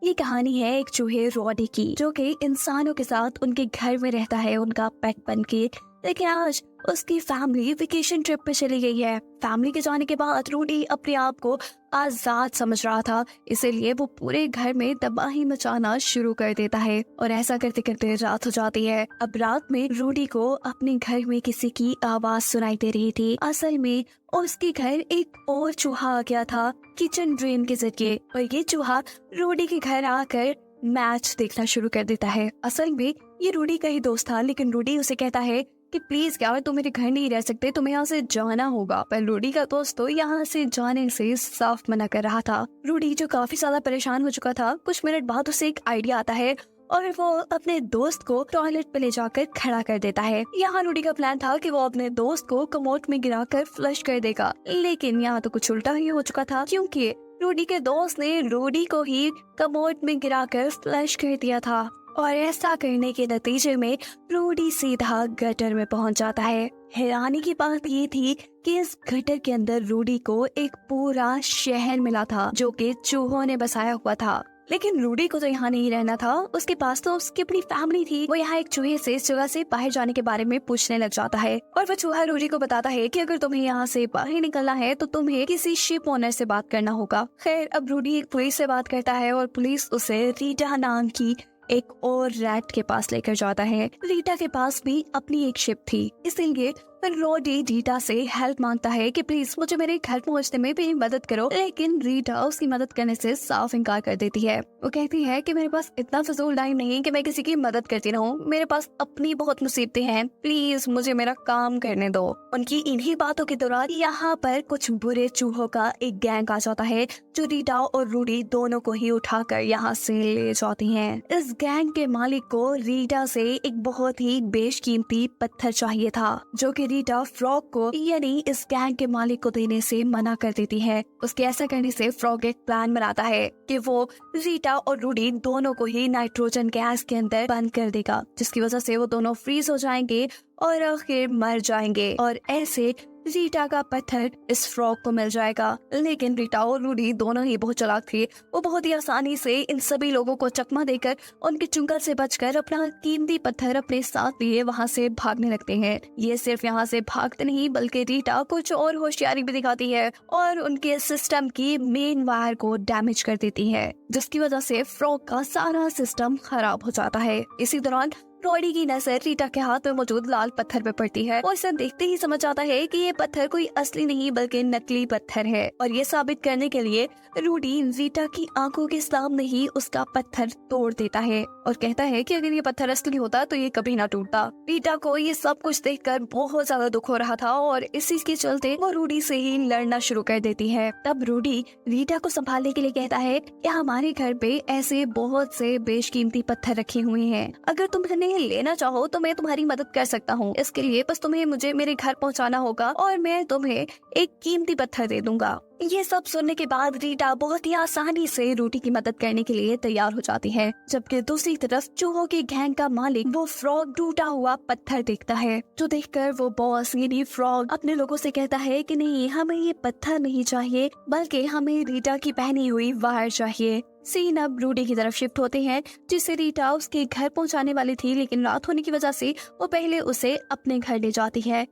ये कहानी है एक चूहे रॉडी की, जो कि इंसानों के साथ उनके घर में रहता है, उनका पेट बन के। लेकिन आज उसकी फैमिली वेकेशन ट्रिप पे चली गई है। फैमिली के जाने के बाद रूडी अपने आप को आजाद समझ रहा था, इसीलिए वो पूरे घर में तबाही मचाना शुरू कर देता है और ऐसा करते करते रात हो जाती है। अब रात में रूडी को अपने घर में किसी की आवाज सुनाई दे रही थी। असल में उसके घर एक और चूहा आ गया था किचन ड्रेन के जरिए, और ये चूहा रूडी के घर आकर मैच देखना शुरू कर देता है। असल में ये रूडी का ही दोस्त था, लेकिन रूडी उसे कहता है कि प्लीज यार तुम मेरे घर नहीं रह सकते, तुम्हें यहाँ से जाना होगा। पर रूडी का दोस्त तो यहाँ से जाने से साफ मना कर रहा था। रूडी जो काफी ज्यादा परेशान हो चुका था, कुछ मिनट बाद उसे एक आइडिया आता है और वो अपने दोस्त को टॉयलेट पे ले जाकर खड़ा कर देता है। यहाँ रूडी का प्लान था कि वो अपने दोस्त को कमोड में गिराकर फ्लश कर देगा, लेकिन यहाँ तो कुछ उल्टा ही हो चुका था, क्योंकि रूडी के दोस्त ने रूडी को ही कमोड में गिराकर फ्लश कर दिया था। और ऐसा करने के नतीजे में रूडी सीधा गटर में पहुंच जाता है। हैरानी की बात ये थी कि इस गटर के अंदर रूडी को एक पूरा शहर मिला था, जो कि चूहों ने बसाया हुआ था। लेकिन रूडी को तो यहाँ नहीं रहना था, उसके पास तो उसकी अपनी फैमिली थी। वो यहाँ एक चूहे से इस जगह से बाहर जाने के बारे में पूछने लग जाता है, और वो चूहा रूडी को बताता है कि अगर तुम्हें यहाँ से बाहर निकलना है तो तुम्हें किसी शिप ओनर से बात करना होगा। खैर, अब रूडी एक पुलिस से बात करता है और पुलिस उसे रीटा नाम की एक और रैट के पास लेकर जाता है। रीटा के पास भी अपनी एक शिप थी, इसीलिए रोडी रीटा से हेल्प मांगता है कि प्लीज मुझे मेरे घर पहुंचने में भी मदद करो। लेकिन रीटा उसकी मदद करने से साफ इनकार कर देती है। वो कहती है कि मेरे पास इतना फजूल टाइम नहीं कि मैं किसी की मदद करती रहूं, मेरे पास अपनी बहुत मुसीबतें हैं, प्लीज मुझे मेरा काम करने दो। उनकी इन्हीं बातों के दौरान यहाँ पर कुछ बुरे चूहों का एक गैंग आ जाता है, जो रीटा और रूडी दोनों को ही उठाकर यहाँ से ले जाती है। इस गैंग के मालिक को रीटा से एक बहुत ही बेशकीमती पत्थर चाहिए था, जो कि रीटा फ्रॉग को यानी इस गैंग के मालिक को देने से मना कर देती है। उसके ऐसा करने से फ्रॉग एक प्लान बनाता है कि वो रीटा और रूडी दोनों को ही नाइट्रोजन गैस के अंदर बंद कर देगा, जिसकी वजह से वो दोनों फ्रीज हो जाएंगे और आखिर मर जाएंगे। और ऐसे रीटा का पत्थर इस फ्रॉग को मिल जाएगा। लेकिन रीटा और रूडी दोनों ही बहुत चालाक थे, वो बहुत ही आसानी से इन सभी लोगों को चकमा देकर उनके चुंगल से बचकर अपना कीमती पत्थर अपने साथ लिए वहां से भागने लगते हैं। ये सिर्फ यहाँ से भागते नहीं, बल्कि रीटा कुछ और होशियारी भी दिखाती है और उनके सिस्टम की मेन वायर को डैमेज कर देती है, जिसकी वजह से फ्रॉग का सारा सिस्टम खराब हो जाता है। इसी दौरान रॉडी की नजर रीटा के हाथ में मौजूद लाल पत्थर पे पड़ती है और इसे देखते ही समझ आता है कि ये पत्थर कोई असली नहीं बल्कि नकली पत्थर है। और ये साबित करने के लिए रूडी रीटा की आंखों के सामने ही उसका पत्थर तोड़ देता है और कहता है कि अगर ये पत्थर असली होता तो ये कभी ना टूटता। रीटा को ये सब कुछ देखकर बहुत ज्यादा दुख हो रहा था और इसी के चलते वो रूडी से ही लड़ना शुरू कर देती है। तब रूडी रीटा को संभालने के लिए कहता है कि हमारे घर पे ऐसे बहुत से बेशकीमती पत्थर रखे हुए हैं, अगर तुम लेना चाहो तो मैं तुम्हारी मदद कर सकता हूँ। इसके लिए बस तुम्हें मुझे मेरे घर पहुँचाना होगा और मैं तुम्हें एक कीमती पत्थर दे दूंगा। ये सब सुनने के बाद रीटा बहुत ही आसानी से रूडी की मदद करने के लिए तैयार हो जाती है, जबकि दूसरी तरफ चूहों के गैंग का मालिक वो फ्रॉग टूटा हुआ पत्थर देखता है, जो देखकर वो बॉस यानी फ्रॉग अपने लोगों से कहता है कि नहीं, हमें ये पत्थर नहीं चाहिए बल्कि हमें रीटा की पहनी हुई वायर चाहिए। सीन अब रूडी की तरफ शिफ्ट होते हैं, जिससे रीटा उसके घर पहुंचाने वाली थी, लेकिन रात होने की वजह से वो पहले उसे अपने घर ले जाती है।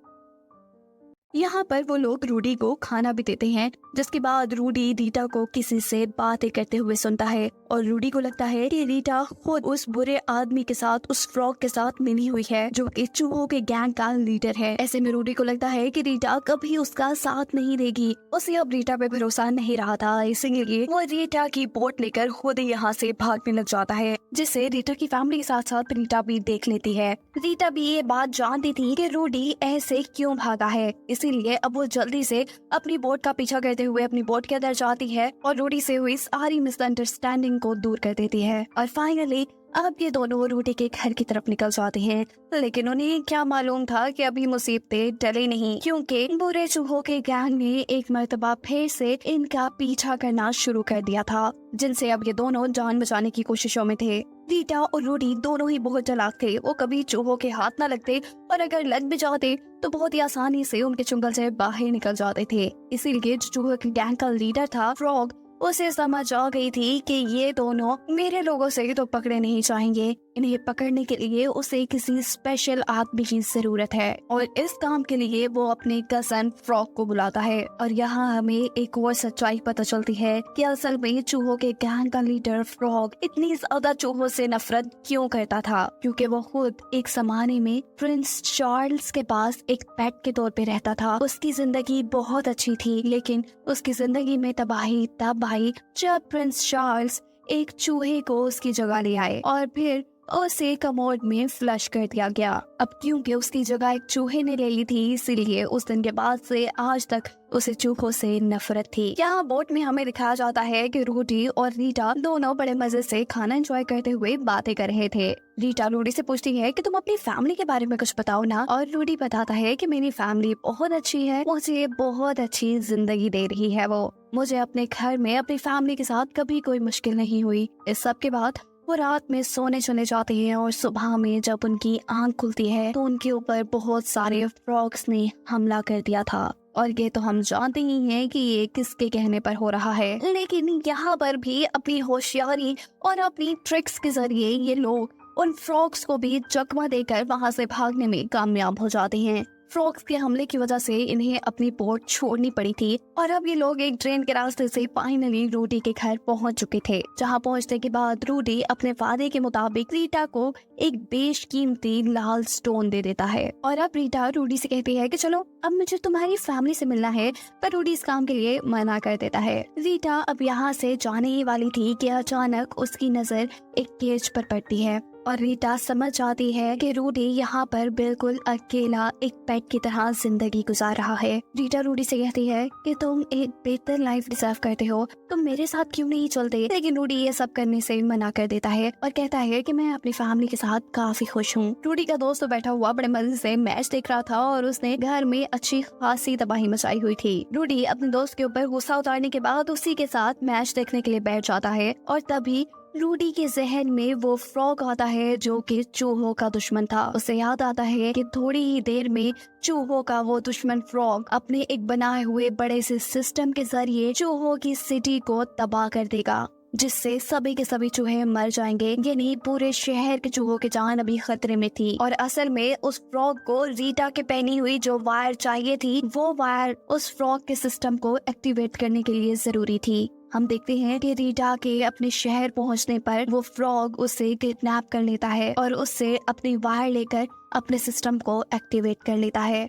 यहाँ पर वो लोग रूडी को खाना भी देते हैं, जिसके बाद रूडी रीटा को किसी से बातें करते हुए सुनता है और रूडी को लगता है कि रीटा खुद उस बुरे आदमी के साथ, उस फ्रॉग के साथ मिली हुई है, जो कि चूहों के गैंग का लीडर है। ऐसे में रूडी को लगता है कि रीटा कभी उसका साथ नहीं देगी। उसे अब रीटा पे भरोसा नहीं रहा था, इसीलिए वो रीटा की बोट लेकर खुद ही यहाँ से भागने लग जाता है, जिसे रीटा की फैमिली के साथ साथ रीटा भी देख लेती है। रीटा भी ये बात जानती थी कि रूडी ऐसे क्यों भागा है, इसीलिए अब वो जल्दी से अपनी बोट का पीछा करते हुए अपनी बोट के अंदर जाती है और रूडी से हुई सारी मिसअंडरस्टैंडिंग को दूर कर देती है। और फाइनली अब ये दोनों रूडी के घर की तरफ निकल जाते हैं, लेकिन उन्हें क्या मालूम था कि अभी मुसीबतें टली नहीं, क्योंकि बुरे चूहों के गैंग ने एक मर्तबा फिर से इनका पीछा करना शुरू कर दिया था, जिनसे अब ये दोनों जान बचाने की कोशिशों में थे। रीटा और रूडी दोनों ही बहुत चालाक थे, वो कभी चूहों के हाथ न लगते और अगर लग भी जाते तो बहुत ही आसानी से उनके चुंगल से बाहर निकल जाते थे। इसीलिए जो चूहों के गैंग का लीडर था फ्रॉग, उसे समझ आ गई थी कि ये दोनों मेरे लोगों से तो पकड़े नहीं जाएंगे। इन्हें पकड़ने के लिए उसे किसी स्पेशल आदमी की जरूरत है और इस काम के लिए वो अपने कजन फ्रॉग को बुलाता है। और यहाँ हमें एक और सच्चाई पता चलती है कि असल में चूहों के गैंग का लीडर फ्रॉग इतनी ज्यादा चूहों से नफरत क्यों करता था, क्योंकि वो खुद एक जमाने में प्रिंस चार्ल्स के पास एक पेट के तौर पे रहता था। उसकी जिंदगी बहुत अच्छी थी, लेकिन उसकी जिंदगी में तबाही तब आई जब प्रिंस चार्ल्स एक चूहे को उसकी जगह ले आए और फिर उसे कमोड में फ्लश कर दिया गया। अब क्योंकि उसकी जगह एक चूहे ने ले ली थी, इसीलिए उस दिन के बाद से आज तक उसे चूहों से नफरत थी। यहाँ बोट में हमें दिखाया जाता है कि रूडी और रीटा दोनों बड़े मजे से खाना एंजॉय करते हुए बातें कर रहे थे। रीटा रूडी से पूछती है कि तुम अपनी फैमिली के बारे में कुछ बताओ ना, और रूडी बताता है कि मेरी फैमिली बहुत अच्छी है, मुझे बहुत अच्छी जिंदगी दे रही है वो। मुझे अपने घर में अपनी फैमिली के साथ कभी कोई मुश्किल नहीं हुई। इस सब के बाद वो रात में सोने चले जाते हैं और सुबह में जब उनकी आंख खुलती है तो उनके ऊपर बहुत सारे फ्रॉग्स ने हमला कर दिया था। और ये तो हम जानते ही हैं कि ये किसके कहने पर हो रहा है, लेकिन यहाँ पर भी अपनी होशियारी और अपनी ट्रिक्स के जरिए ये लोग उन फ्रॉग्स को भी चकमा देकर वहाँ से भागने में कामयाब हो जाते हैं। फ्रॉग्स के हमले की वजह से इन्हें अपनी बोट छोड़नी पड़ी थी और अब ये लोग एक ट्रेन के रास्ते से फाइनली रूडी के घर पहुंच चुके थे, जहां पहुंचने के बाद रूडी अपने वादे के मुताबिक रीटा को एक बेशकीमती लाल स्टोन दे देता है। और अब रीटा रूडी से कहती है कि चलो अब मुझे तुम्हारी फैमिली से मिलना है, पर रूडी इस काम के लिए मना कर देता है। रीटा अब यहाँ से जाने ही वाली थी कि अचानक उसकी नजर एक केज पर पड़ती है और रीटा समझ जाती है कि रूडी यहाँ पर बिल्कुल अकेला एक पेट की तरह जिंदगी गुजार रहा है। रीटा रूडी से कहती है कि तुम एक बेहतर लाइफ डिजर्व करते हो, तुम मेरे साथ क्यों नहीं चलते, लेकिन रूडी ये सब करने से मना कर देता है और कहता है कि मैं अपनी फैमिली के साथ काफी खुश हूँ। रूडी का दोस्त तो बैठा हुआ बड़े मजे से मैच देख रहा था और उसने घर में अच्छी खासी तबाही मचाई हुई थी। रूडी अपने दोस्त के ऊपर गुस्सा उतारने के बाद उसी के साथ मैच देखने के लिए बैठ जाता है और तभी रूडी के जहन में वो फ्रॉग आता है जो कि चूहों का दुश्मन था। उसे याद आता है कि थोड़ी ही देर में चूहों का वो दुश्मन फ्रॉग अपने एक बनाए हुए बड़े से सिस्टम के जरिए चूहों की सिटी को तबाह कर देगा, जिससे सभी के सभी चूहे मर जाएंगे। ये नहीं, पूरे शहर के चूहों की जान अभी खतरे में थी। और असल में उस फ्रॉग को रीटा के पहनी हुई जो वायर चाहिए थी, वो वायर उस फ्रॉग के सिस्टम को एक्टिवेट करने के लिए जरूरी थी। हम देखते हैं कि रीटा के अपने शहर पहुंचने पर वो फ्रॉग उसे किडनैप कर लेता है और उससे अपनी वायर लेकर अपने सिस्टम को एक्टिवेट कर लेता है।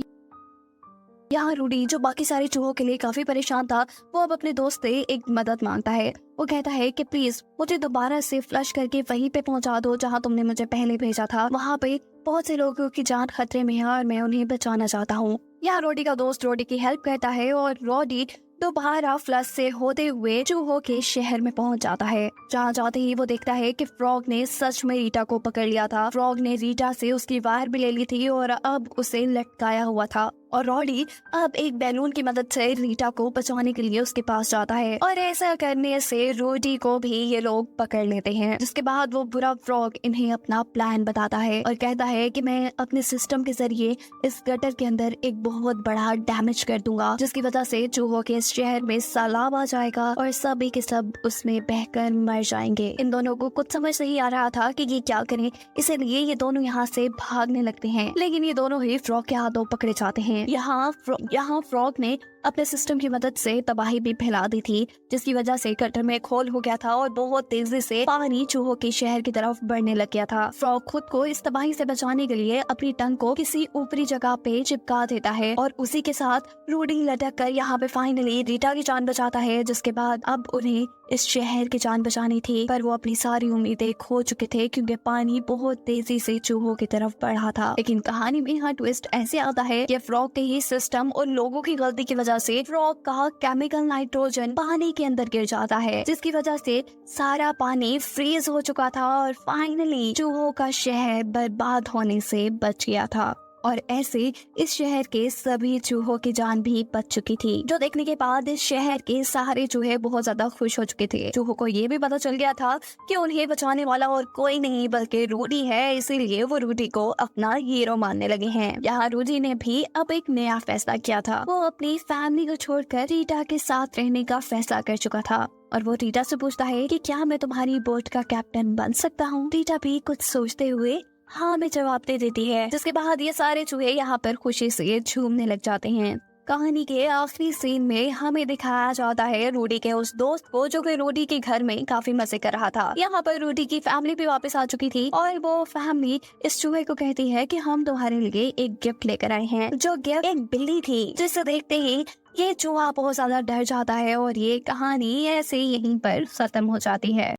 यहाँ रूडी जो बाकी सारे चूहों के लिए काफी परेशान था, वो अब अपने दोस्त से एक मदद मांगता है। वो कहता है कि प्लीज मुझे दोबारा से फ्लश करके वहीं पे पहुंचा दो जहाँ तुमने मुझे पहले भेजा था। वहाँ पे बहुत से लोगों की जान खतरे में है और मैं उन्हें बचाना चाहता हूँ। यहाँ रोडी का दोस्त रोडी की हेल्प करता है और रोडी दोबारा फ्लश से होते हुए चूहों के शहर में पहुंच जाता है। जहाँ जाते ही वो देखता है कि फ्रॉग ने सच में रीटा को पकड़ लिया था। फ्रॉग ने रीटा से उसकी वायर भी ले ली थी और अब उसे लटकाया हुआ था और रॉडी अब एक बैलून की मदद से रीटा को बचाने के लिए उसके पास जाता है और ऐसा करने से रोडी को भी ये लोग पकड़ लेते हैं। जिसके बाद वो बुरा फ्रॉग इन्हें अपना प्लान बताता है और कहता है कि मैं अपने सिस्टम के जरिए इस गटर के अंदर एक बहुत बड़ा डैमेज कर दूंगा, जिसकी वजह से चूहों के शहर में सैलाब आ जाएगा और सभी के सब उसमें बहकर मर जाएंगे। इन दोनों को कुछ समझ नहीं आ रहा था कि ये क्या करें, इसलिए ये दोनों यहाँ से भागने लगते हैं, लेकिन ये दोनों ही फ्रॉग के हाथों पकड़े जाते हैं। यहाँ फ्रॉग ने अपने सिस्टम की मदद से तबाही भी फैला दी थी, जिसकी वजह से गटर में खोल हो गया था और बहुत तेजी से पानी चूहों के शहर की तरफ बढ़ने लग गया था। फ्रॉग खुद को इस तबाही से बचाने के लिए अपनी टंग को किसी ऊपरी जगह पे चिपका देता है और उसी के साथ रूडी लटक कर यहाँ पे फाइनली रीटा की जान बचाता है। जिसके बाद अब उन्हें इस शहर की जान बचानी थी, पर वो अपनी सारी उम्मीदें खो चुके थे क्योंकि पानी बहुत तेजी से चूहों की तरफ बढ़ा था। लेकिन कहानी में यहाँ ट्विस्ट ऐसे आता है कि फ्रॉग के ही सिस्टम और लोगों की गलती की वजह से फ्रॉग का केमिकल नाइट्रोजन पानी के अंदर गिर जाता है, जिसकी वजह से सारा पानी फ्रीज हो चुका था और फाइनली चूहों का शहर बर्बाद होने से बच गया था। और ऐसे इस शहर के सभी चूहों की जान भी बच चुकी थी, जो देखने के बाद इस शहर के सारे चूहे बहुत ज्यादा खुश हो चुके थे। चूहों को ये भी पता चल गया था कि उन्हें बचाने वाला और कोई नहीं बल्कि रूडी है, इसीलिए वो रूडी को अपना हीरो मानने लगे हैं। यहाँ रूडी ने भी अब एक नया फैसला किया था। वो अपनी फैमिली को छोड़कर रीटा के साथ रहने का फैसला कर चुका था और वो रीटा से पूछता है कि क्या मैं तुम्हारी बोट का कैप्टन बन सकता हूँ। रीटा भी कुछ सोचते हुए हाँ में जवाब दे देती है, जिसके बाद ये सारे चूहे यहाँ पर खुशी से झूमने लग जाते हैं। कहानी के आखिरी सीन में हमें दिखाया जाता है रूडी के उस दोस्त को जो कि रूडी के घर में काफी मजे कर रहा था। यहाँ पर रूडी की फैमिली भी वापस आ चुकी थी और वो फैमिली इस चूहे को कहती है कि हम तुम्हारे लिए एक गिफ्ट लेकर आए हैं। जो गिफ्ट एक बिल्ली थी, जिसे देखते ही ये चूहा बहुत ज्यादा डर जाता है और ये कहानी ऐसे यहीं पर खत्म हो जाती है।